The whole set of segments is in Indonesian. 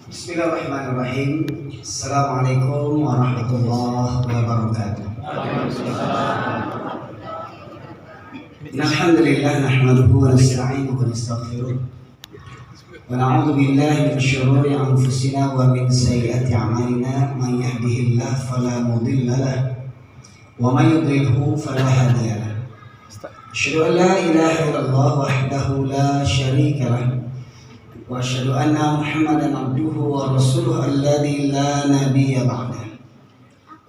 Bismillahirrahmanirrahim. Assalamualaikum warahmatullahi wabarakatuh. Alhamdulillah nahmaduhu wa nasta'inuhu wa nastaghfiruh. Wa na'udzu billahi min syururi anfusina wa min sayyiati a'malina. Man yahdihillahu fala mudilla lahu wa man yudlilhu fala hadiya lahu. Asyhadu an la ilaha illallah wahdahu la syarika lahu. Wa asyhadu anna Muhammadan abduhu wa rasuluhu alladzi la nabiyya ba'dah.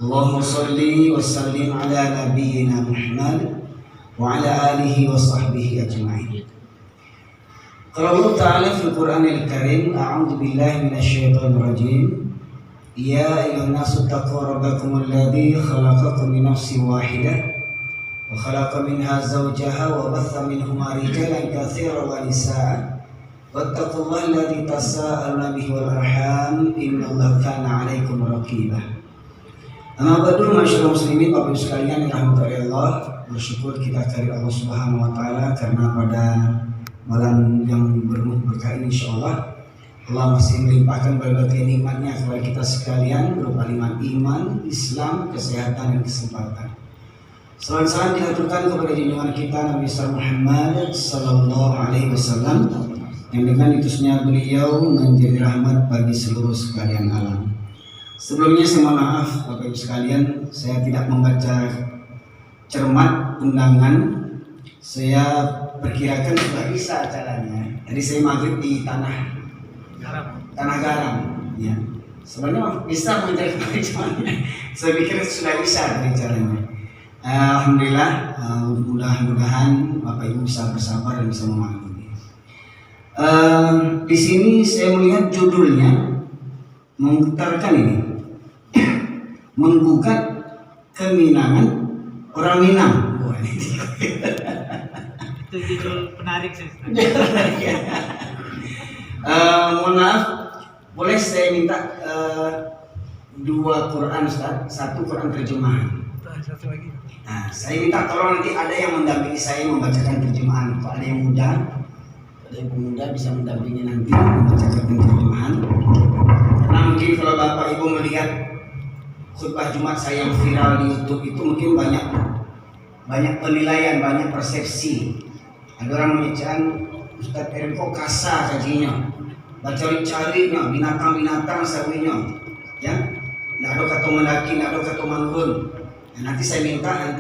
Allahumma shalli wa sallim ala nabiyyina Muhammad wa ala alihi wa sahbihi ajma'in. Qala Allah Ta'ala fil Qur'anil Karim, a'udzu billahi minasyaitonir rajim. Ya ayyuhan nasu taqu rabbakum alladzi khalaqakum min nafsin wahidah wa khalaqa minha zawjaha wa batha minhuma rijalan katsiran wa nisaa'a. Wattaqullaha alladzi tasaaluna bihi wal arham innallaha kana 'alaikum raqiba. Amma ba'du, masyaallah muslimin, Bapak Ibu sekalian yang dirahmati Allah, bersyukur kita kepada Allah Subhanahu wa taala karena pada malam yang penuh berkah ini insyaallah Allah masih melimpahkan berbagai nikmatnya kepada kita sekalian berupa nikmat iman, Islam, kesehatan dan kesempatan. Salam dihaturkan kepada junjungan kita Nabi Muhammad sallallahu alaihi wasallam yang dengan diutusnya beliau menjadi rahmat bagi seluruh sekalian alam. Sebelumnya saya mohon maaf Bapak Ibu sekalian, saya tidak membaca cermat undangan. Saya perkirakan sudah bisa acaranya. Jadi saya maghrib di tanah garam. Ya. Sebenarnya bisa mencari perhitungannya. Saya pikir sudah bisa dari caranya. Alhamdulillah, mudah-mudahan Bapak Ibu bisa bersabar dan bisa memahami. Di sini saya melihat judulnya mengutarakan ini menggugat keminangan orang Minang. Itu judul penarik sih. Mohon maaf, boleh saya minta dua Quran Ustaz, satu Quran terjemahan. Satu lagi. Nah, saya minta tolong nanti ada yang mendampingi saya membacakan terjemahan. Kalau ada yang muda, ada yang pemuda bisa mendampingi nanti membacakan terjemahan. Karena mungkin kalau Bapak Ibu melihat khutbah Jumat saya yang viral di YouTube itu mungkin banyak penilaian, banyak persepsi. Ada orang mengecam Ustadz Erin kok kasar kajinya, cari-carinya binatang-binatang sawinya, ya, nggak ada kata mendaki, nggak ada kata mangun. Nah, nanti saya minta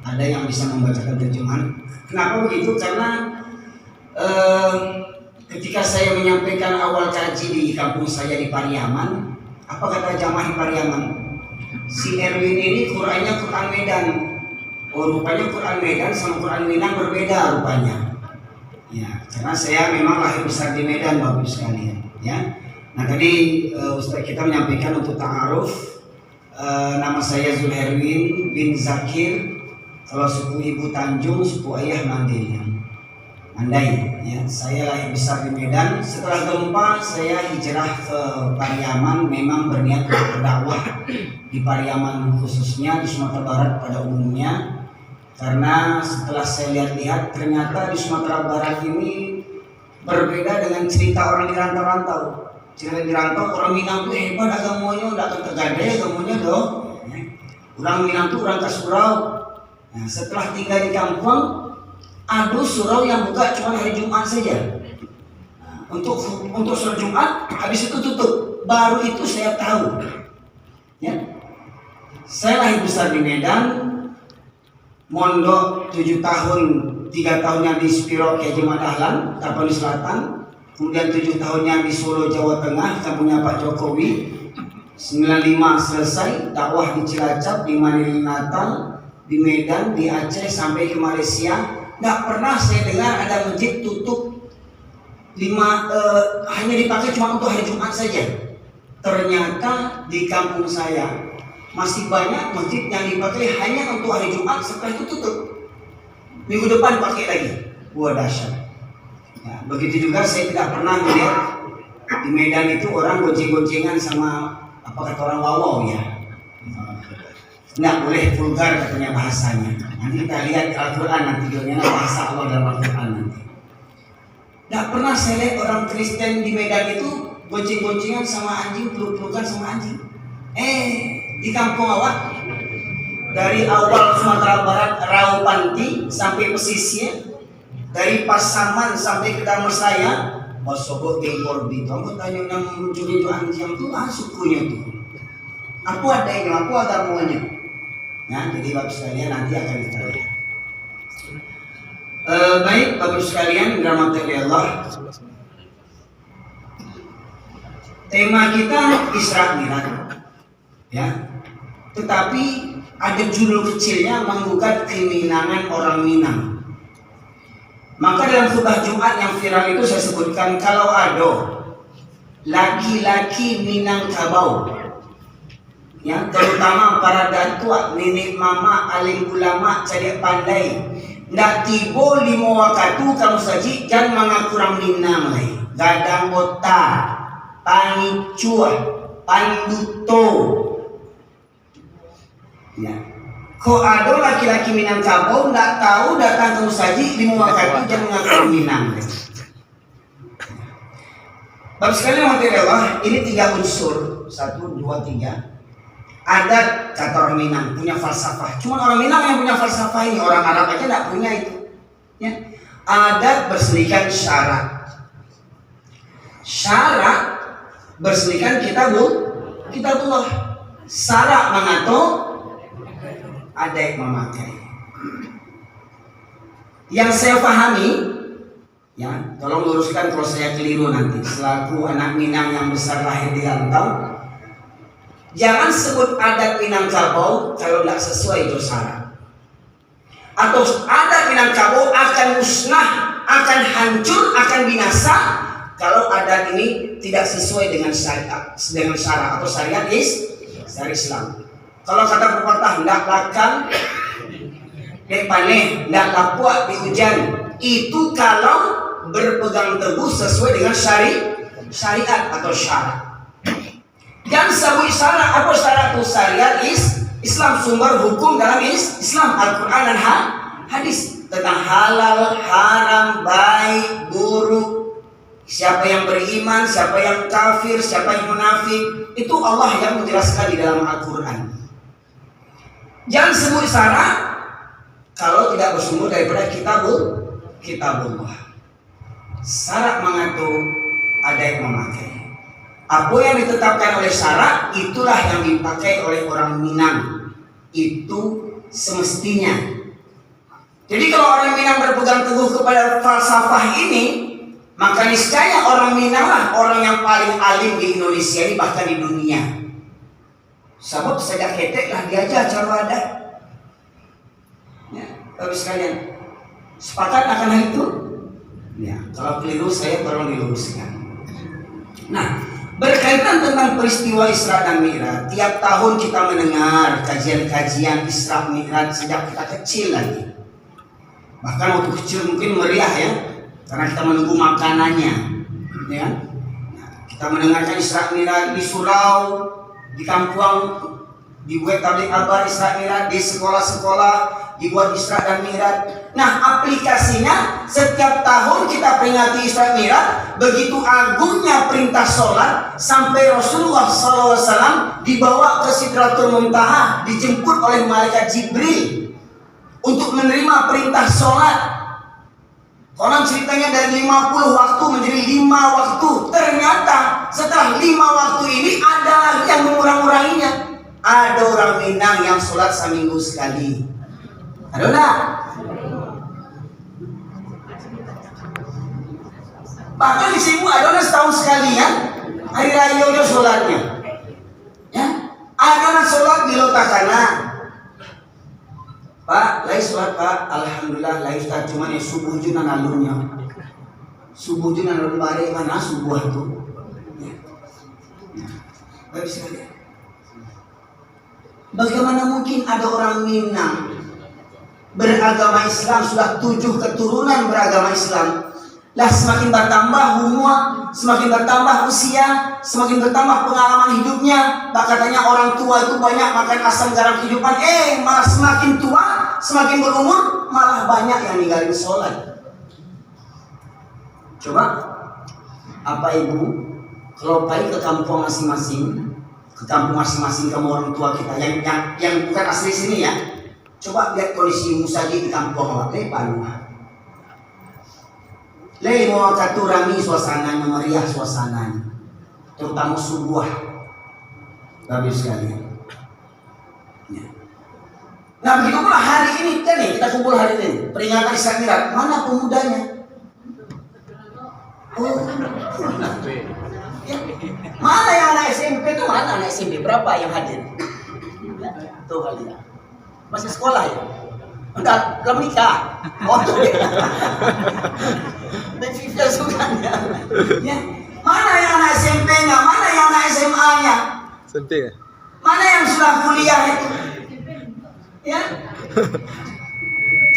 ada yang bisa membacakan terjemahan. Kenapa begitu? Karena ketika saya menyampaikan awal kaji di kampung saya di Pariaman, apa kata jamaah di Pariaman? Si Erwin ini Qurannya Quran Medan. Oh, rupanya Quran Medan sama Quran Minang berbeda rupanya. Ya, karena saya memang lahir besar di Medan Bapak Ibu sekalian. Ya. Nah tadi Ustaz kita menyampaikan untuk ta'aruf. Nama saya Zulherwin bin Zakir. Kalau suku ibu Tanjung, suku ayah Mandai. Ya, saya lahir besar di Medan. Setelah gempa, saya hijrah ke Pariaman. Memang berniat untuk berdakwah di Pariaman khususnya, di Sumatera Barat pada umumnya. Karena setelah saya lihat-lihat, ternyata di Sumatera Barat ini berbeda dengan cerita orang di rantau-rantau. Cerita di rantau, orang Minang itu hebat agamanya, udah akan tergadai agamanya dong. Orang Minang itu orang Kasurau. Nah, setelah tinggal di kampung, ada surau yang buka cuma hari Jumat saja. Nah, untuk sholat Jumat, habis itu tutup. Baru itu saya tahu. Ya. Saya lahir besar di Medan, mondok 7 tahun, 3 tahunnya di Spiro Kiai Haji Dahlan, Tapanuli Selatan. Kemudian 7 tahunnya di Solo, Jawa Tengah, kampungnya Pak Jokowi. 95 selesai, dakwah di Cilacap, di Manili Natal, di Medan, di Aceh, sampai ke Malaysia. Nggak pernah saya dengar ada masjid tutup hanya dipakai cuma untuk hari Jumat saja. Ternyata di kampung saya masih banyak masjid yang dipakai hanya untuk hari Jumat, setelah itu tutup. Minggu depan pakai lagi. Wah, dahsyat. Ya, begitu juga saya tidak pernah melihat di Medan itu orang gonceng-goncengan sama apa kata orang wawau ya. Nggak boleh vulgar katanya bahasanya. Nanti kita lihat di Al-Quran nanti bahasa Allah dalam Al-Quran nanti. Nggak pernah saya lihat orang Kristen di Medan itu bonceng-boncengan sama anjing, peluk-pelukan sama anjing. Di kampung awak, dari awal Sumatera Barat, Raupanti sampai pesisir, dari Pasaman sampai ke Damarsaya, Bosobo Tempor di kamu tanya yang munculnya itu anjing itu sukunya tuh. Aku ada yang aku ada muanya. Nah, jadi bapak sekalian nanti akan kita lihat. Baik bapak sekalian, dirahmati Allah. Tema kita Isra Mi'raj, ya. Tetapi ada judul kecilnya menggugat keminangan orang Minang. Maka dalam khutbah Jumat yang viral itu saya sebutkan kalau ada laki-laki Minangkabau, ya, terutama para datuk, nenek mama, alim ulama, cerdik pandai, ndak tibo limo wakatu kamu saji jangan mengakurang Minang lagi. Gadang otak, panicua, panduto, ya. Kok ada laki-laki Minangkabau nggak tahu datang ke Musaji di waktu jangan mengaku Minang. Bapak sekalian Allah, ini 3 unsur, 1, 2, 3. Adat kata orang Minang punya falsafah. Cuma orang Minang yang punya falsafah ini, orang Arab aja nggak punya itu. Ya. Adat berselikan syarat. Syarat berselikan kitabullah. Syarat mengatur ada yang memakai. Yang saya pahami, ya, tolong luruskan kalau saya keliru nanti. Selaku anak Minang yang besar lahir di rantau, jangan sebut adat Minangkabau kalau tidak sesuai itu syarat. Atau adat Minangkabau akan musnah, akan hancur, akan binasa kalau adat ini tidak sesuai dengan syariat, atau syariat Islam. Kalau kata pepatah hendak lakang dek paneh, hendak lapuak di hujan, itu kalau berpegang teguh sesuai dengan syariat atau syarat. Dan sebut syarat, apa syarat itu? Syariat Islam, sumber hukum dalam Islam, Al-Quran dan hadis tentang halal, haram, baik, buruk, siapa yang beriman, siapa yang kafir, siapa yang munafik, itu Allah yang menjelaskan di dalam Al-Quran. Jangan sebut syarat kalau tidak bersumber daripada kitabullah. Syarat mengatur, ada yang memakai. Apa yang ditetapkan oleh syarat itulah yang dipakai oleh orang Minang. Itu semestinya. Jadi kalau orang Minang berpegang teguh kepada falsafah ini, maka niscaya orang Minang lah orang yang paling alim di Indonesia ini, bahkan di dunia. Sebab sejak ketek lah diajar cara adat. Ya, Bapak sekalian, sepakat akan hal itu? Ya, kalau keliru saya tolong diluruskan. Nah, berkaitan tentang peristiwa Isra dan Mi'raj, tiap tahun kita mendengar kajian-kajian Isra Mi'raj sejak kita kecil lagi. Bahkan waktu kecil mungkin meriah ya, karena kita menunggu makanannya. Ya, nah, kita mendengarkan Isra Mi'raj di surau, di kampung, dibuat tablik akbar Isra Mi'raj, di sekolah-sekolah dibuat Isra dan Mi'raj. Nah, aplikasinya setiap tahun kita peringati Isra Mi'raj. Begitu agungnya perintah sholat sampai Rasulullah SAW dibawa ke Sidratul Muntaha, dijemput oleh malaikat Jibril untuk menerima perintah sholat. Konon ceritanya dari 50 waktu menjadi 5 waktu. Ternyata setelah 5 waktu ini ada lagi yang mengurang-uranginya. Ada orang Minang yang sholat seminggu sekali. Ada enggak? Bahkan di sini ada orang setahun sekali ya. Hari raya udah sholatnya. Ya, ada orang sholat di Lotakana. Pak, lagi sholat Pak, alhamdulillah lagi Ustaz, cuman ya subuh junan alurnya. Subuh junan alur balik mana subuh itu? Ya. Baik sekali. Bagaimana mungkin ada orang Minang beragama Islam, sudah 7 keturunan beragama Islam, lah semakin bertambah umur, semakin bertambah usia, semakin bertambah pengalaman hidupnya. Bah katanya orang tua itu banyak makan asam garam kehidupan, malah semakin tua, semakin berumur, malah banyak yang ninggalin sholat. Coba apa ibu kalau pergi ke kampung masing-masing, kamu orang tua kita yang bukan asli sini ya, coba lihat kondisi musajid di kampung awak, mau katurami suasananya, meriah suasananya, terutama subuh, bagus sekali. Ya. Nah begitu pula hari ini kan nih, kita kumpul hari ini peringatan Isra Mi'raj, mana pemudanya? Oh, ya. Mana yang anak SMP itu? Mana anak SMP? Berapa yang hadir? Tuh kali ya. Masih sekolah ya? Enggak, belum nikah. Oh tuh ya. Dan FIFA sukanya. Ya. Mana yang anak SMP-nya? Mana yang anak SMA-nya? SMP ya? Mana yang sudah kuliah itu? Ya.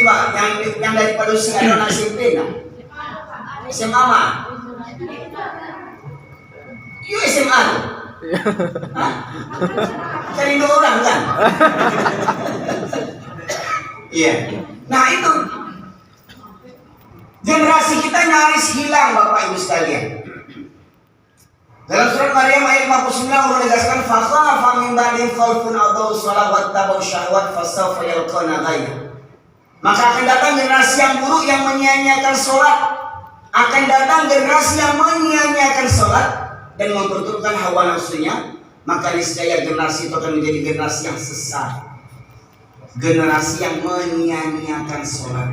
Coba yang dari Padusi ada anak SMP enggak? SMA mah? Yuk SMA tuh? Hah? Cari 2 orang kan? Iya. Nah itu generasi kita nyaris hilang Bapak Ibu sekalian. Dalam surat Maryam ayat 59 Allah menegaskan fakhafa min ba'dihim khalfun adaa'u shalah wattaba'u syahwat fasawfa yalqawna ghayya. Maka akan datang generasi yang buruk yang menyia-nyiakan sholat. Akan datang generasi yang menyia-nyiakan sholat dan memperturutkan hawa nafsunya, maka niscaya generasi itu akan menjadi generasi yang sesat. Generasi yang menyia-nyiakan sholat.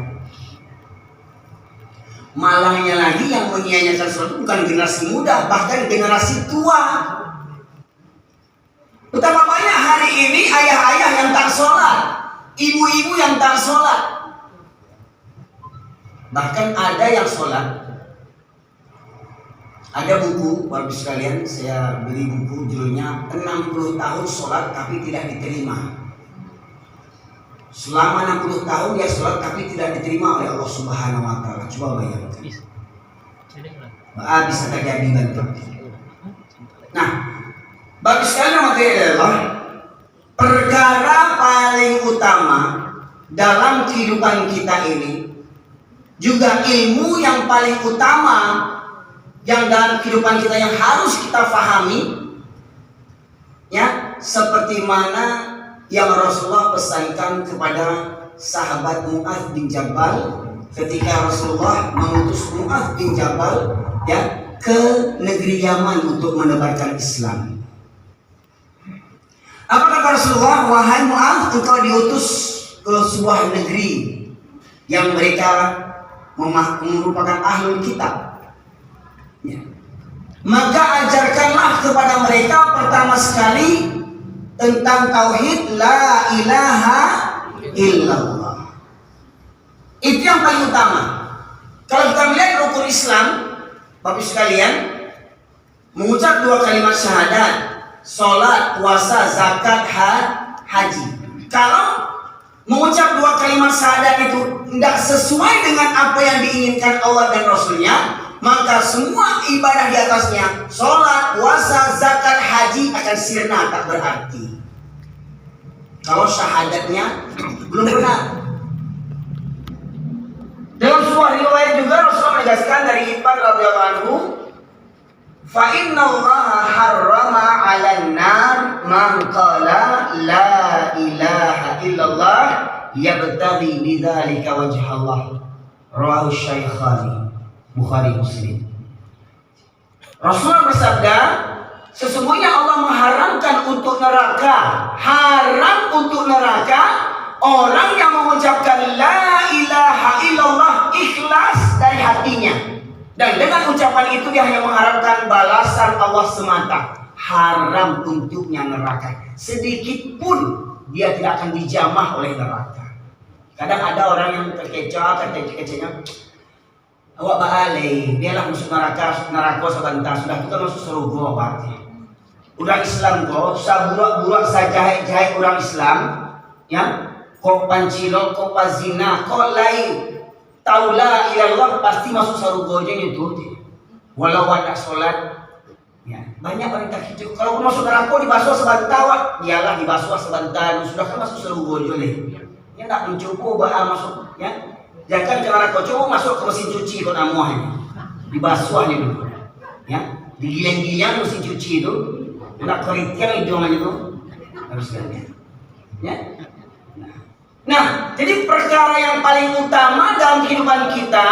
Malangnya lagi yang menyia-nyiakan sholat itu bukan generasi muda, bahkan generasi tua. Betapa banyak hari ini ayah-ayah yang tak sholat, ibu-ibu yang tak sholat. Bahkan ada yang sholat. Ada buku, Bapak sekalian, saya beli buku judulnya 60 tahun sholat tapi tidak diterima. Selama 60 tahun dia sholat tapi tidak diterima oleh Allah Subhanahu wa Ta'ala. Coba bayangkan. Bisa terjadi bantu. Nah, Bapak sekalian adalah perkara paling utama dalam kehidupan kita ini, juga ilmu yang paling utama yang dalam kehidupan kita yang harus kita fahami, ya, seperti mana yang Rasulullah pesankan kepada sahabat Mu'adz bin Jabal ketika Rasulullah mengutus Mu'adz bin Jabal ya ke negeri Yaman untuk menebarkan Islam. Apa kata Rasulullah? Wahai Mu'adz, engkau diutus ke sebuah negeri yang mereka merupakan ahlul kitab. Ya. Maka ajarkanlah kepada mereka pertama sekali tentang tauhid la ilaha illallah. Itu yang paling utama. Kalau kita melihat rukun Islam, Bapak sekalian, mengucap 2 kalimat syahadat, salat, puasa, zakat, haji. Kalau mengucap 2 kalimat syahadat itu tidak sesuai dengan apa yang diinginkan Allah dan Rasulnya, maka semua ibadah di atasnya, sholat, puasa, zakat, haji akan sirna, tak berarti. Kalau syahadatnya belum benar. Dalam sebuah riwayat juga Rasulullah menegaskan dari Ibn radhiyallahu anhu, fa inna Allah harrama 'alan nar man qala la ilaha illallah yabtaghi bidzalika wajha Allah. Rawahu Syaikhani, Bukhari Muslim. Rasulullah bersabda, sesungguhnya Allah mengharamkan untuk neraka, haram untuk neraka orang yang mengucapkan la ilaha illallah ikhlas dari hatinya. Dan dengan ucapan itu dia hanya mengharapkan balasan Allah semata. Haram untuknya neraka. Sedikit pun dia tidak akan dijamah oleh neraka. Kadang ada orang yang terkecoh, kecenya, awak baalai, biarlah masuk neraka sebentar, sudah kita masuk surga berarti. Udah Islam kok, saburak-burak sajahit-jahit orang Islam, ya, kok pancilok, kok pazina, kok lain. Taulah ilallah pasti masuk surga aja itu. Walau ada sholat, ya, banyak orang tak hidup. Kalau masuk neraka dibasuh sebentar, iyalah dibasuh sebentar, sudah kan masuk surga aja leh. Ya tak mencoba masuk, ya. Jangan ke neraka, coba masuk ke mesin cuci kau namuah ini. dibasuhnya dulu, ya, digiling-giling mesin cuci itu, nggak keringkan hidungannya itu harus ganti, ya. Nah, jadi perkara yang paling utama dalam kehidupan kita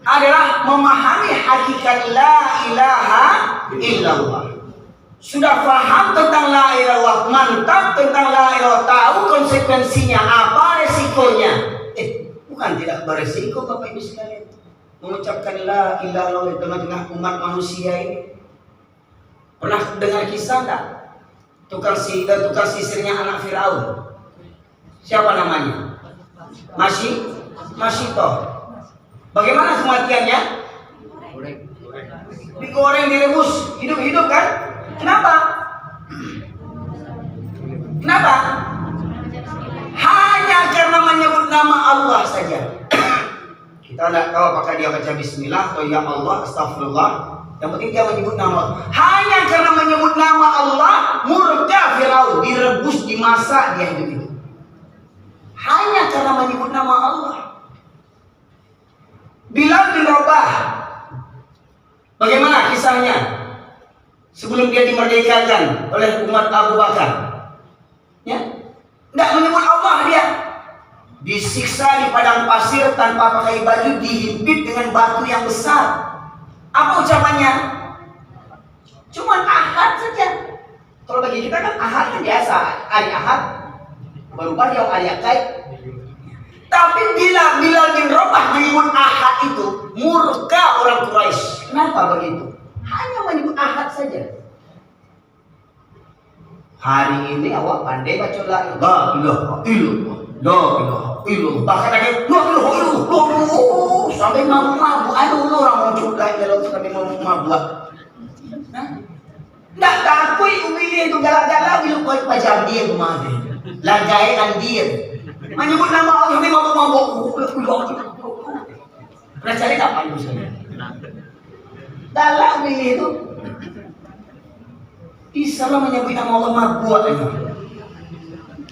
adalah memahami hakikat la ilaha illallah. Sudah paham tentang la ilaha illallah, mantap tentang la ilaha illallah, tahu konsekuensinya, apa resikonya. Bukan tidak beresiko Bapak Ibu sekalian mengucapkan la ilaha illallah di tengah-tengah umat manusia ini. Pernah dengar kisah enggak? Tukang sisirnya anak Firaun. Siapa namanya? Masito. Bagaimana kematiannya? Digoreng, direbus, hidup-hidup kan? Kenapa? Hanya karena menyebut nama Allah saja. Kita tidak tahu apakah dia baca bismillah atau ya Allah, astagfirullah. Yang penting dia menyebut nama Allah. Hanya karena menyebut nama Allah, murka Firaun, direbus, dimasak, dia hidup-hidup. Hanya karena menyebut nama Allah. Bilal bin Rabah, bagaimana kisahnya? Sebelum dia dimerdekakan oleh umat Abu Bakar, ya, tidak menyebut Allah dia, disiksa di padang pasir tanpa pakai baju, dihimpit dengan batu yang besar. Apa ucapannya? Cuman ahad saja. Kalau bagi kita kan ahad kan biasa, hari ahad, berubah dia hari akad. Tapi bila Bilal bin Rabah menyebut ahad itu, murka orang Quraisy. Kenapa begitu? Hanya menyebut ahad saja. Hari ini awak pandai baca la ilaha illallah. Bahkan ada la ilaha illallah sampai mabuk. Aduh, orang mau coba la ilaha sampai mabuk. Nggak takut umilih itu galak-galak bila kau pajak dia kemarin. Lagaian dia. Menyebut nama Allah sampai mabuk. Pernah cari kapan itu saya? Galak umilih itu. Bisa lah menyebut nama Allah mabuk aja.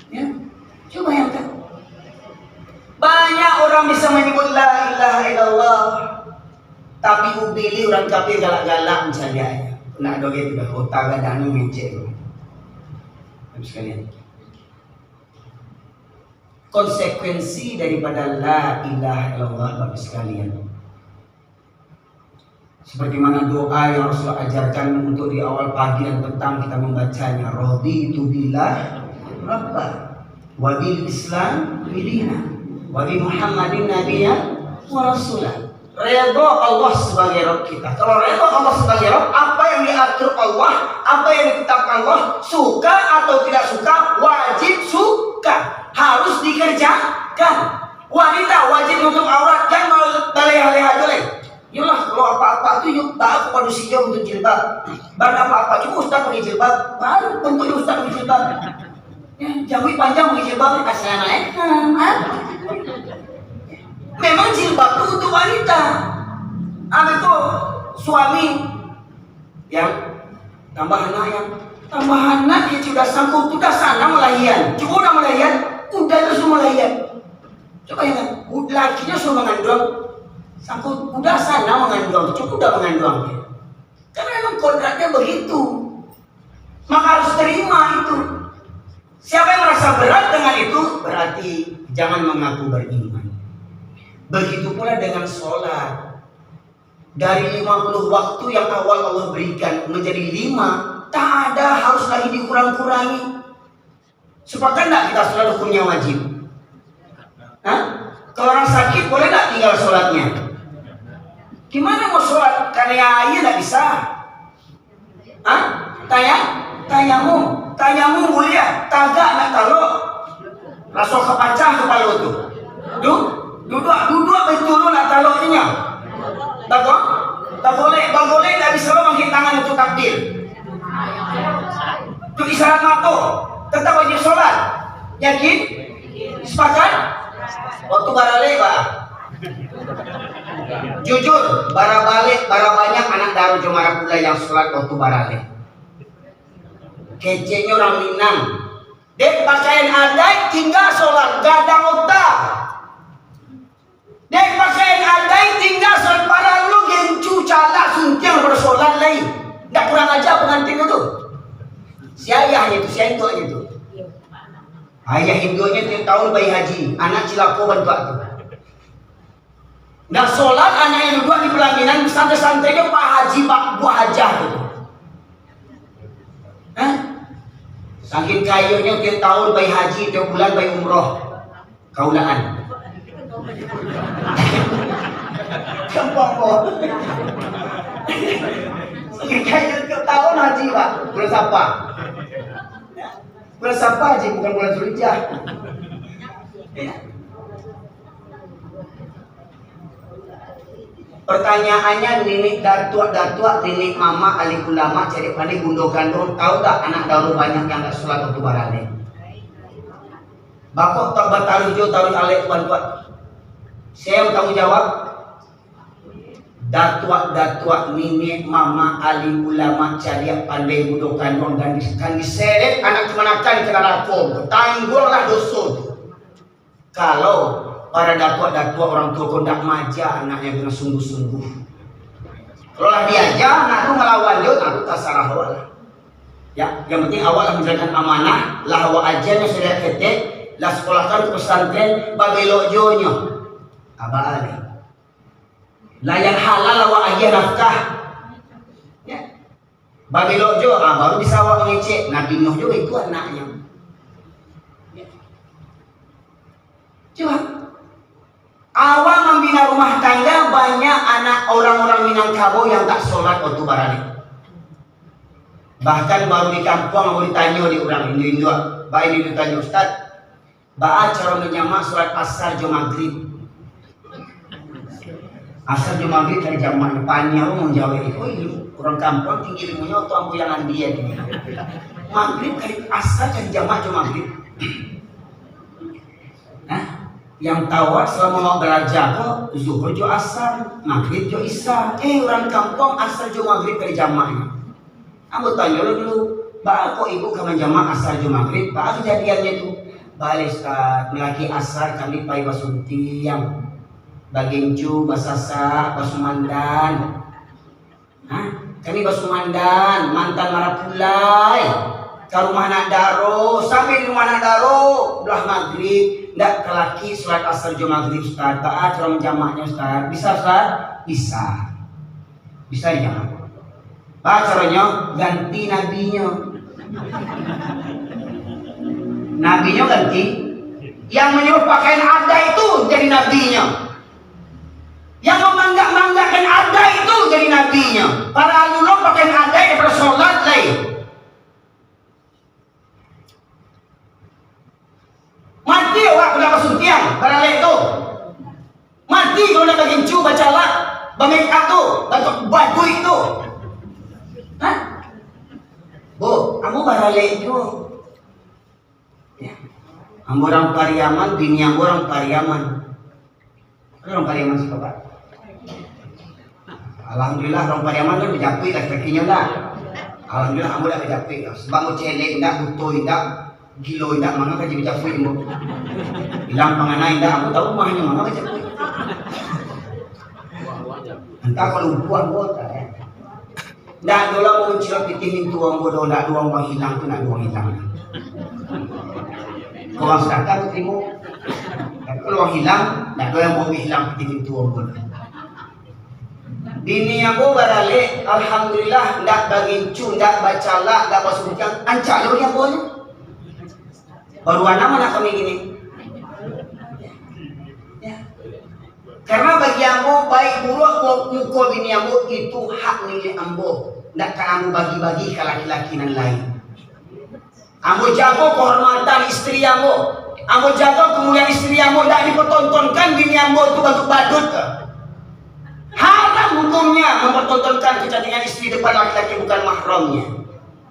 Ya, coba yang kan. Banyak orang bisa menyebut la ilaha illallah, tapi ubili orang kafir galak-galak mencari. Nak doge tidak kota gadang ngecek. Habis sekalian. Konsekuensi daripada la ilaha illallah Bapak sekalian. Seperti mana doa yang Rasulullah ajarkan untuk di awal pagi dan petang kita membacanya. Raditu billah Rabbah wa bil Islam bilina wa bi Muhammadin nabiyyan wa rasulah. Redha Allah sebagai Rabb kita. Kalau redha Allah sebagai Rabb, apa yang diatur Allah, apa yang ditetapkan Allah, suka atau tidak suka, wajib suka, harus dikerjakan. Wanita wajib menutup aurat, jangan mau leha-leha dulu. Yalah, kalau apa-apa itu yuk tak kepada sijau untuk jilbab. Baru apa-apa cukup ustaz pakai jilbab, baru bentuk ustaz pakai jilbab. Ya, jauhi panjang pakai jilbab. Assalamualaikum. Memang jilbab itu untuk wanita. Apa itu suami yang tambah anak yang sudah sanggup, sudah sana melahirkan. Cukup udah melahirkan, udah itu semua melahirkan. Coba ya kan, lakinya suruh mengandung. Sangkut udah sana mengandung, cukup udah mengandung. Karena memang kodratnya begitu. Maka harus terima itu. Siapa yang merasa berat dengan itu, berarti jangan mengaku beriman. Begitu pula dengan sholat. Dari 50 waktu yang awal Allah berikan menjadi 5, tak ada harus lagi dikurang-kurangi. Sepakat enggak kita sholat hukumnya wajib? Hah? Kalau orang sakit boleh enggak tinggal sholatnya? Gimana mau sholat? Karena air tidak bisa. Hah? Tayamum mulia. Tagak nak taluk. Rasul kepacah kepala itu. Duduk betul nak taluknya. Tak boleh tak bisa lo menghitung tangan untuk takbir. Itu isyarat mata. Tetap wajib sholat. Yakin? Sepakat? Waktu barale Pak. Jujur, bara banyak anak daru Jomara pula yang sholat waktu barale. Kecenya orang Minang. Dek pakaian adat tinggal sholat gadang otak. Dek pakaian adat tinggal sholat para lu gen cuci Si ayahnya itu, si induknya itu. Ayah induknya tiap tahun bayi haji, anak cilako bantu aku. Dah sholat anaknya duduk di pelaminan, santai-santainya Pak Haji, Pak Buah Hajah gitu. Hah? Saking kayunya tiap tahun bayi haji, tiap bulan bayi umroh. Kaulaan. Gampang kok. Saking kayunya tiap tahun haji Pak. Bulan siapa? Bulan siapa haji, bukan bulan Zulhijjah. Pertanyaannya nenek datua nenek mama ali ulama cari pandai bundo gandong, tahu tak anak daru banyak yang tak sholat waktu barane. Bakok tak batalu jo tahu alek tuan-tuan. Saya bertanggung jawab. Datua nenek mama ali ulama cari pandai bundo gandong dan diseret anak kemanakan kena lapor. Tanggunglah dosa. Kalau para datua orang tua kondak maja anaknya dengan sungguh-sungguh. Kalau lah diajar anak itu melawan dia, anak itu tasarah awal. Ya, yang penting awal lah menjalankan amanah, lah awal ajarnya sudah ketek, lah sekolahkan ke pesantren, babelo jonyo, abah ali. Lah yang halal awal ajar nafkah. Ya, babelo jo, baru bisa awal mengecek. Nabi Nuh juga itu anaknya. Ya. Coba. Awal membina rumah tangga banyak anak orang-orang Minangkabau yang tak sholat waktu barani. Bahkan baru di kampung mau ditanya di orang Indo, baik ini ditanya Ustaz, baca cara menjamak sholat asar jo maghrib. Asar jo maghrib dari jamak depannya mau jawab itu, oh iya, orang kampung tinggi ilmunya atau ambu yang dia ini. Maghrib kali asar dari jamak jo maghrib. Yang tahu selama mau belajar kok zuhur jo asar, maghrib jo isya. Orang kampung asar jo maghrib dari jamaknya. Aku tanya dulu, Mbak kok ibu kamu jamak asar jo maghrib? Mbak kejadiannya itu balik Ustaz, melaki asar kami pai basuntiang, baginju, basasa, basumandan. Hah? Kami basumandan, mantan marapulai. Ke rumah nak daro, sampai di rumah nak daro, belah maghrib. Ndak kelaki sholat asar jo maghrib Ustaz, taat orang jamaknya Ustaz. Bisa Ustaz? Bisa. Bisa dijamak. Pak caranya ganti nabinya. Nabinya ganti. Yang menyuruh pakaian ada itu jadi nabinya. Yang memanggak-manggakkan ada itu jadi nabinya. Para ulama pakaian ada daripada sholat lain. Mati orang kena pasuntiang barang itu. Mati kalau nak bagi cu baca lah, bagi aku, baju itu. Hah? Bu, kamu barang itu. Ya. Ambo orang Pariaman, bini ambo orang Pariaman. Orang Pariaman siapa Pak? Alhamdulillah orang Pariaman kan berjapit laki-lakinya lah. Alhamdulillah ambo dah berjapit. Sebab mau celek dah, butuh dah. Gilo indak mana kaji baca puy mo bilang panganay indak aku tahu mahnya mana baca puy entah kalau buang bota ya ndak dola mau mencilap pitihin tuang bodoh ndak doang bang hilang tu nak doang hilang kau sedangkan terima dan kalau hilang ndak doang mau hilang pitihin tuang bodoh bini aku barale alhamdulillah ndak bagi cu ndak baca lah ndak basukan ancak lo dia boleh. Baru nama nak kami gini. Ya. Karena bagi ambo baik buruk muka bini ambo itu hak milik ambo. Ndak kan ambo bagi-bagi ke laki-laki yang lain. Ambo jaga kehormatan istri ambo. Ambo jaga kemuliaan istri ambo. Ndak dipertontonkan bini ambo itu bentuk badut. Haram hukumnya mempertontonkan kecantikan istri depan laki-laki bukan mahramnya.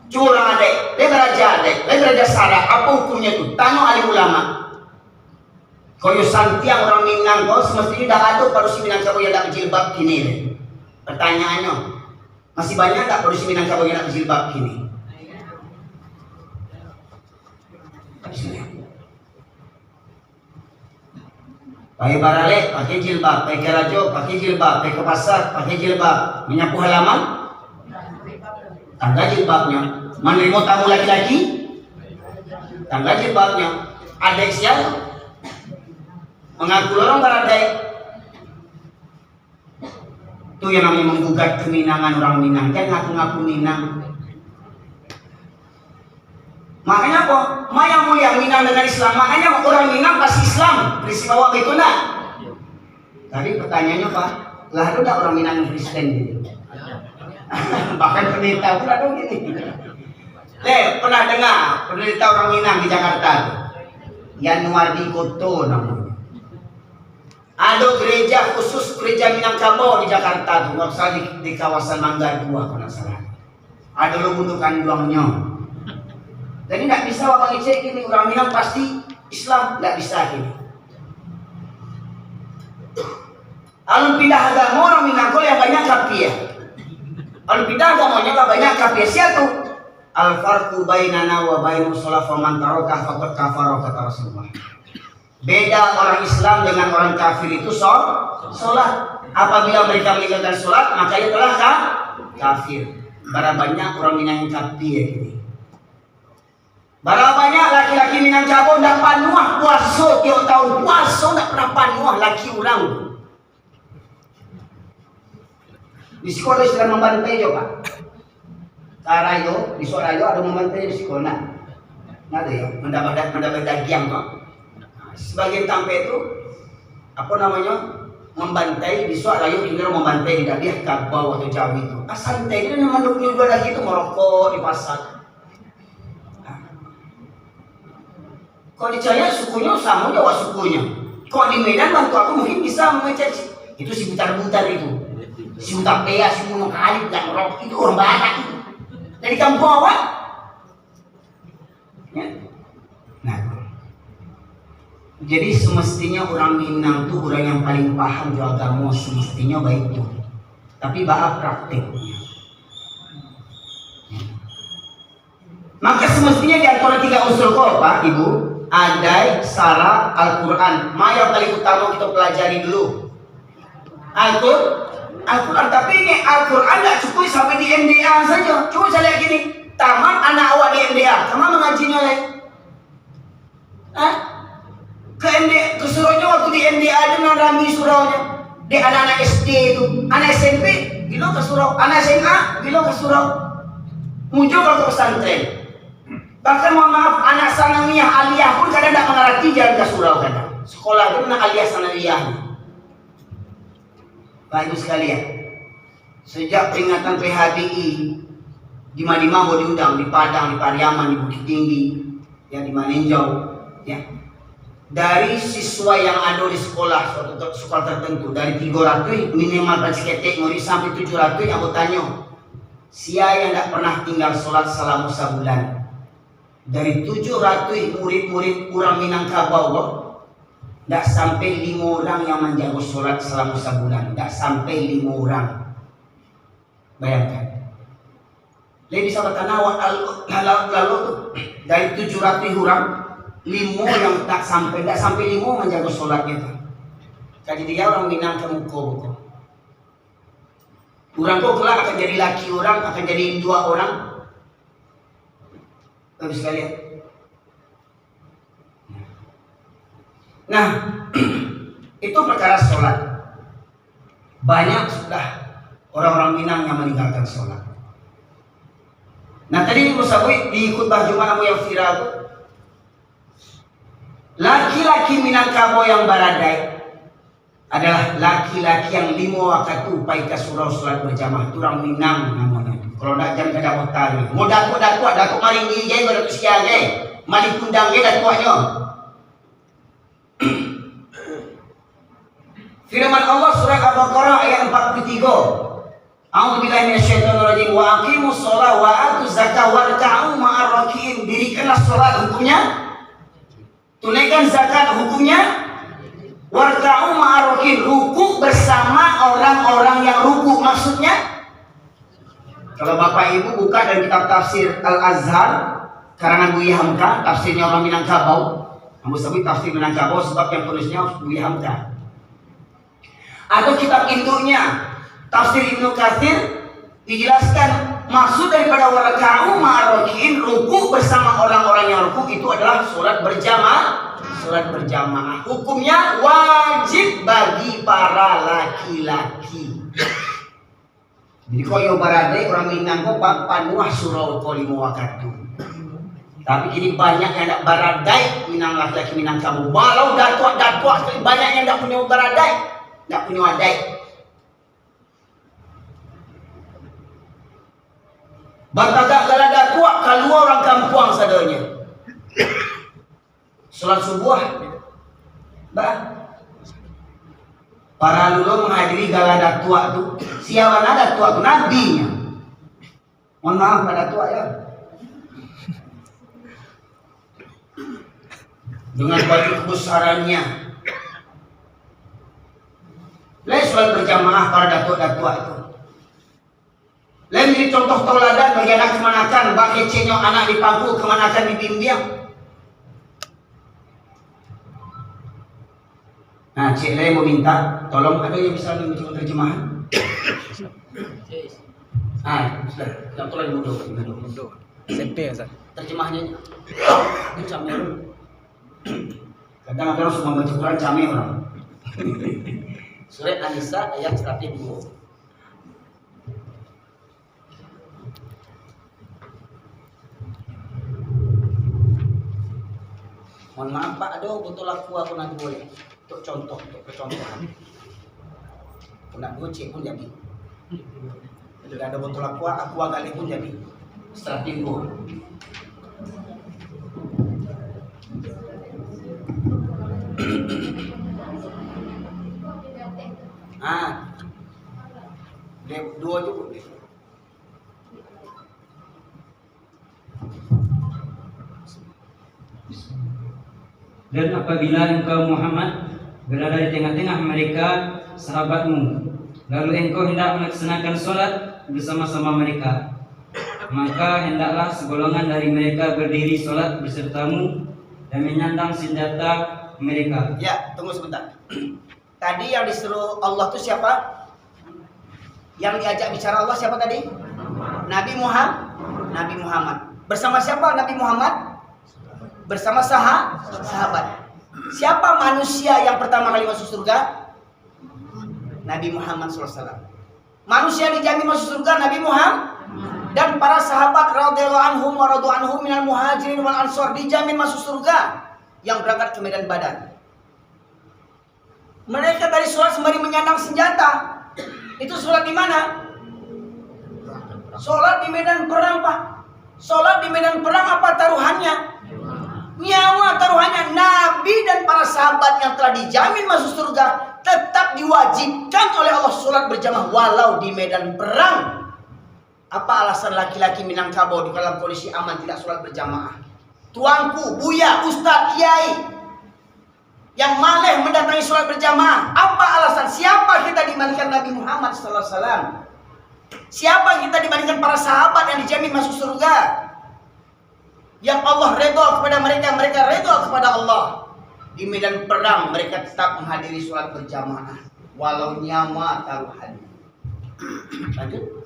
Curang adek, beraja sara, apa hukumnya itu? Tanya alim ulama. Kau santiang orang Minang, kau semestinya dah ada parusi Minangkabau yang tak berjilbab kini. Pertanyaannya, masih banyak tak parusi Minangkabau yang tak berjilbab kini? Pakai barale, pakai jilbab, pakai kerajo, pakai jilbab, pakai ke pasar, pakai jilbab, menyapu halaman. tangga jilbabnya. Menerima tamu laki-laki, tangga jilbabnya. Ada siapa? Mengaku orang baradai. Itu yang namanya menggugat keminangan orang Minang. Kan ngaku-ngaku Minang. Makanya apa? Maya mulia Minang dengan Islam. Makanya orang Minang pasti Islam. Peristiwa waktu itu nak. Tapi pertanyaannya Pak, lah ada tak orang Minang yang Kristen gitu? Bahkan pendeta pun ada gini. Pernah dengar pendeta orang Minang di Jakarta? Yanuardi Koto namanya. Ada gereja khusus gereja Minangkabau di Jakarta tuh, nggak usah di kawasan Mangga 2 kalau nggak salah. Ada lo gundukan duangnya. Jadi nggak bisa orang ngecek gini orang Minang pasti Islam, nggak bisa gini. Alun pindah agama orang Minangkabau yang banyak kafir. Alun pindah agamanya nggak banyak kafir siapa? Al-farqu bainana wa bainu sholat faman taraka faqad kafara kata Rasulullah. Beda orang Islam dengan orang kafir itu sholat. Apabila mereka meninggalkan sholat, maka ia telah kafir. Berapa banyak orang Minang yang kafir ini. Berapa banyak laki-laki Minangkabau tidak panuah puasa tiap tahun puasa tidak pernah panuah laki orang. Di sekolah istilah membantai juga. Karayo di Sorayo ada membantai di sekolah. Nggak ada ya, mendapat dagiang kok. Sebagian tampe itu apa namanya membantai di Sorayo kita membantai di Dabiah Kabau atau Jawi itu. Santai itu memang juga lagi itu merokok di pasar. Kalau di Jaya sukunya sama Jawa sukunya. Kalau di Medan bantu aku mungkin bisa mengecek itu si butar-butar itu. Si butar pea, si bunuh kali, dan merokok itu orang Batak itu. Dari kampung awal. Ya. Nah, jadi semestinya orang Minang itu orang yang paling paham jual agama semestinya baik itu. Tapi bahas prakteknya. Maka semestinya di antara 3 unsur kok Pak Ibu, adai, syarat, Al-Quran. Yang paling utama kita pelajari dulu. Al-Quran, tapi ini Al-Quran tidak cukup sampai di MDA saja. Coba saya lihat gini, tamat anak awak di MDA, kamu mengajinya lagi? Ke suraunya waktu di MDA dengan Rami suraunya. Di anak-anak SD itu, anak SMP, gila ke surau, anak SMA, gila ke surau. Muncul kalau ke pesantren. Bahkan mohon maaf, anak sanawiyah aliyah pun kadang tidak mengerti jalan ke surau kadang. Sekolah itu nak aliyah sanawiyah. Pak Ibu sekalian, sejak peringatan PHBI di mana-mana mau diundang, di Padang, di Pariaman, di Bukit Tinggi, ya di Maninjau, ya. Dari siswa yang ada di sekolah, suatu sekolah tertentu, dari 300 minimal ketek murid sampai 700 yang bertanya, siapa yang tidak pernah tinggal sholat selama sebulan? Dari 700 murid-murid orang Minangkabau, tidak sampai 5 orang yang menjaga sholat selama sebulan. Tidak sampai 5 orang. Bayangkan. Jadi bisa bertanya lalu dari 700 orang, 5 yang tak sampai 5 menjaga sholatnya. Jadi dia orang Minang ke muka. Orang kok kelak akan jadi laki orang, akan jadi 2 orang. Habis sekalian. Nah, itu perkara sholat. Banyak sudah orang-orang Minang yang meninggalkan sholat. Nah tadi Musawi di khutbah Jumat yang viral, laki-laki Minangkabau yang baradai adalah laki-laki yang 5 waktu upai ke surau sholat berjamaah. Itu orang Minang namanya. Kalau nak jam kada utari, mau datuk maling diri jai pada usia jai, maling kundang jai datuknya. Firman Allah surah Al-Baqarah ayat 43. A'udzubillahi minasyaitonirrajim wa aqimus shalah wa atuz zakah warka'u ma'ar rakiin. Dirikanlah salat hukumnya, tunaikan zakat hukumnya, warka'u ma'ar rakiin, ruku bersama orang-orang yang ruku. Maksudnya kalau Bapak Ibu buka dari kitab tafsir Al-Azhar karangan Buya Hamka, tafsirnya orang Minangkabau. Kamu sebut tafsir Minangkabau sebab yang tulisnya Buya Hamka. Atau kitab induknya tafsir Ibnu Katsir dijelaskan Maksud daripada waraka'u ma'aroki'in, ruku bersama orang-orang yang ruku itu adalah sholat berjamaah. Sholat berjamaah hukumnya wajib bagi para laki-laki. Jadi koyo baradai orang Minang kok panuah surau kolimu wakatu. Tapi kini banyak yang tidak baradai Minang laki-laki Minang kamu. Walau datua sekali banyak yang tidak punya baradai, tidak punya wadai. Batagak gala datua keluar orang kampung sadanya. Sholat subuh, para lulu menghadiri gala datua tu. Siapa nada datua tu nabinya. Mohon maaf pada datua ya. Dengan baju kebesarannya. Lain sholat berjamaah para datua-datua itu. Lain jadi contoh tauladan bagi anak kemanakan, bagi cenyok anak di pangku kemanakan dibimbing. Nah, Cik Lai mau minta, tolong ada yang bisa membaca terjemahan. Sudah, yang tolong mudah. SMP Ustaz. Terjemahannya camir. Kadang-kadang semua baca Quran camir orang. Surat An-Nisa ayat 102. Mohon maaf Pak, aduh betul aku nanti boleh. Untuk contoh, untuk percontohan. Nak gocek pun jadi. Tidak ada botol aqua kali pun jadi. Setelah timbul. Dua cukup. Dan apabila engkau Muhammad berada di tengah-tengah mereka sahabatmu, lalu engkau hendak melaksanakan sholat bersama-sama mereka, maka hendaklah segolongan dari mereka berdiri sholat besertamu dan menyandang senjata mereka. Ya, tunggu sebentar. Tadi yang disuruh Allah itu siapa? Yang diajak bicara Allah siapa tadi? Nabi Muhammad. Bersama siapa Nabi Muhammad? Bersama sahabat. Siapa manusia yang pertama kali masuk surga? Nabi Muhammad SAW. Manusia yang dijamin masuk surga Nabi Muhammad dan para sahabat radhiyallahu anhum wa radu anhum minal muhajirin wal ansor dijamin masuk surga yang berangkat ke medan Badar. Mereka tadi sholat sembari menyandang senjata. Itu sholat di mana? Sholat di medan perang, Pak. Sholat di medan perang apa taruhannya? Nyawa taruhannya. Nabi dan para sahabat yang telah dijamin masuk surga tetap diwajibkan oleh Allah sholat berjamaah walau di medan perang. Apa alasan laki-laki Minangkabau di dalam kondisi aman tidak sholat berjamaah? Tuanku, buya, ustadz, kiai yang maleh mendatangi sholat berjamaah. Apa alasan? Siapa kita dibandingkan Nabi Muhammad SAW? Siapa kita dibandingkan para sahabat yang dijamin masuk surga? Yang Allah redha kepada mereka, mereka redha kepada Allah. Di medan perang mereka tetap menghadiri sholat berjamaah walau nyawa taruhan. Lanjut.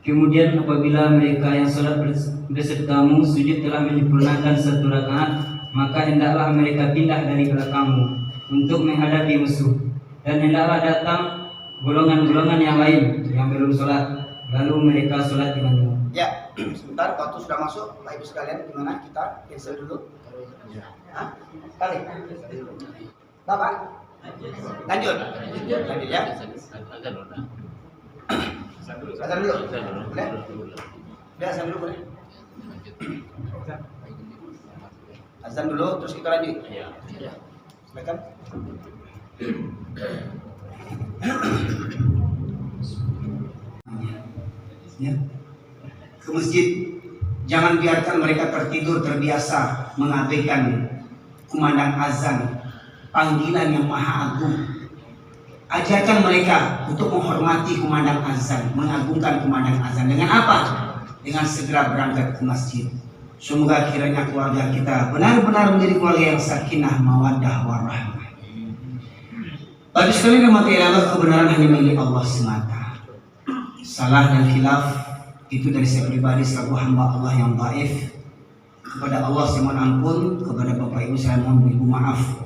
Kemudian apabila mereka yang sholat besertamu sujud telah menyempurnakan satu rakaat, maka hendaklah mereka pindah dari belakangmu untuk menghadapi musuh, dan hendaklah datang golongan-golongan yang lain yang belum sholat, lalu mereka sholat denganmu. Ya, sebentar, waktu sudah masuk. Bapak Ibu sekalian, gimana kita cancel dulu? Hah? Kali? Bapak? Lanjut ya. Azan dulu. Boleh? Udah azan dulu boleh? Azan dulu terus kita lanjut. Iya. Silakan. Ya. Ke masjid. Jangan biarkan mereka tertidur terbiasa mengabaikan kumandang azan, panggilan yang maha agung. Ajarkan mereka untuk menghormati kumandang azan, mengagungkan kumandang azan. Dengan apa? Dengan segera berangkat ke masjid. Semoga kiranya keluarga kita benar-benar menjadi keluarga yang sakinah, mawaddah, warahmah. Bagi sekali rahmati Allah, kebenaran hanya milik Allah semata. Salah dan khilaf itu dari saya pribadi selaku hamba Allah yang dhaif. Kepada Allah saya mohon ampun, kepada Bapak Ibu saya mohon ibu maaf.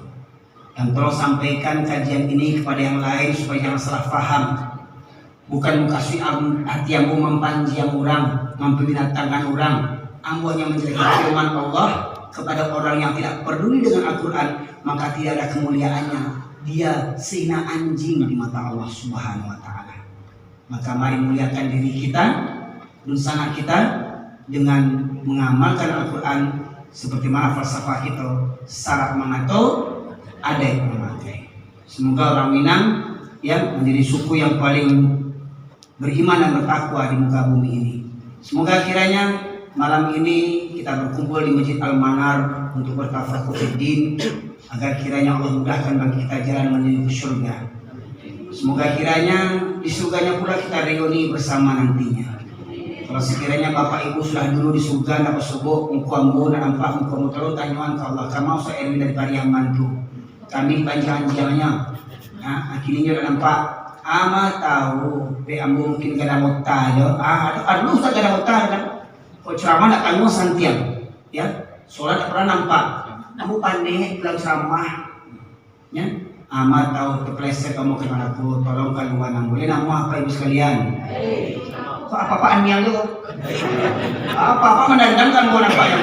Dan tolong sampaikan kajian ini kepada yang lain supaya jangan salah paham. Bukan kasih hati ambu mempanji yang orang, membinatangkan orang. Ambu hanya menjelaskan firman Allah kepada orang yang tidak peduli dengan Al-Quran, maka tidak ada kemuliaannya. Dia sina anjing di mata Allah Subhanahu wa Ta'ala. Maka mari muliakan diri kita dan sanak kita dengan mengamalkan Al-Quran seperti mana falsafah itu syarat mengatur ada yang memakai. Semoga orang Minang yang menjadi suku yang paling beriman dan bertakwa di muka bumi ini. Semoga kiranya malam ini kita berkumpul di Masjid Al-Manar untuk bertafakur fiddin, agar kiranya Allah mudahkan bagi kita jalan menuju ke surga. Semoga kiranya di surganya pula kita reuni bersama nantinya. Kalau sekiranya Bapak Ibu sudah dulu di surga, dapat subuh, ambo dan nampak muka terus tanyaan ke Allah, kamu saya ini dari pariang mantu. Kami panjang-panjangnya, akhirnya udah nampak. Ama tahu, be ambo mungkin gak ada mota, ada lu tak ada mota kan? Kau ceramah nak tanggung santiang, ya? Soalnya tak pernah nampak. Kamu pandai bilang ceramah, ya? Ama tahu terpeleset kamu ke aku, tolong keluar nang boleh nama apa ibu sekalian? Kok apa-apaan yang lu? Apa-apa mendatangkan gua nampak yang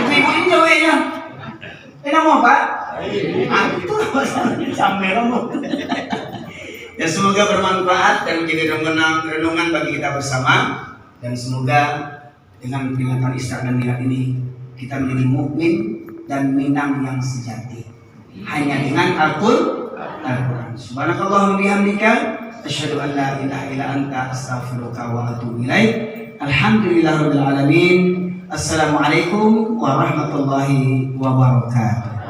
ibu-ibu ini ceweknya. Nama apa? Itu sampai kamu. Ya semoga bermanfaat dan menjadi renungan bagi kita bersama, dan semoga dengan peringatan Isra dan Mi'raj ini kita menjadi mukmin dan Minang yang sejati hanya dengan Al-Quran. Subhanakallahumma bihamdika asyhadu an la ilaha illa anta astaghfiruka wa atubu ilaik. Alhamdulillahirabbil alamin. Assalamualaikum warahmatullahi wabarakatuh.